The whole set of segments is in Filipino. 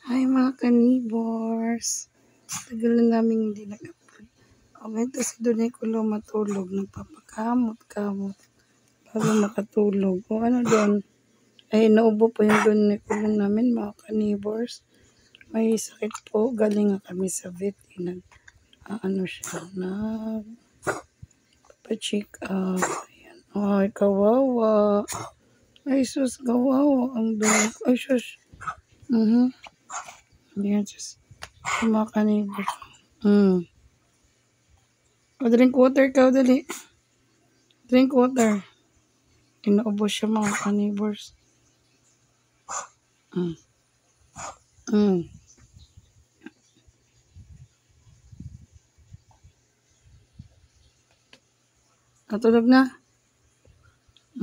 Hi mga kanibors. Tagal na namin hindi nag-upload. Ito si Donay Kulo matulog. Nagpapakamot-kamot bago makatulog. Ano doon? Ay, naubo po yung Donay Kulo namin mga kanibors. May sakit po. Galing nga kami sa vet. Siya. Nagpa-check up. Ayan. Ay, kawawa. Ay, sus, kawawa. Ang Donay. Ay, sus. Ayan, sus. Mga kanibors. Drink water ka, dali. Drink water. Inaubos siya mga kanibors. Mm. Mm. Natulog na?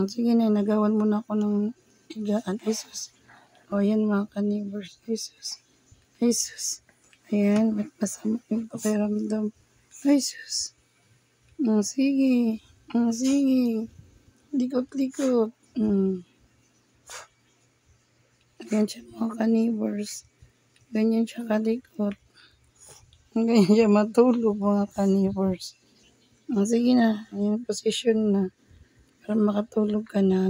Sige na, nagawan muna ako ng higaan. Ay, sus. O, yan mga kanibors. Ay, sus. Ay, sus. Ayan, ba't masama yung pakiramdam? Ay, sus. Sige. Sige. Likot-likot. Ayan siya mga kanibors. Ganyan siya kalikot. Ganyan siya matulog mga kanibors. Sige na. Ayan, position na. Para makatulog ka na.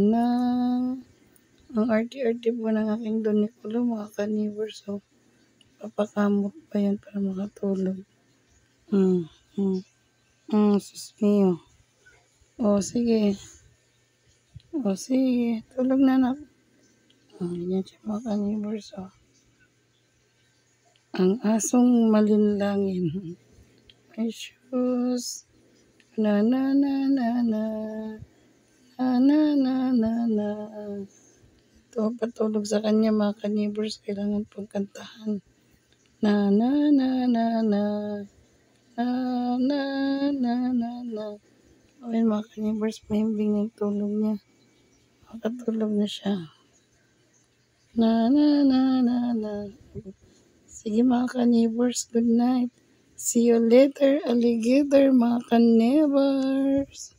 Ang arty-arty po ng aking Donay Kulo mga kanibors. So, papakamot pa yan para makatulog. Sus mio. Sige. Sige. Tulog na na. Ganyan siya mga kanibors. Ang asong malinlangin. Ay, sus. Na na na na na. Na. Ito, patulog sa kanya mga kanibors. Kailangan pong kantahan. Na. Ayun mga kanibors, mahimbing yung tulog niya. Makatulog na siya. Na. Sige mga kanibors, good night. See you later, alligator mga kanibors.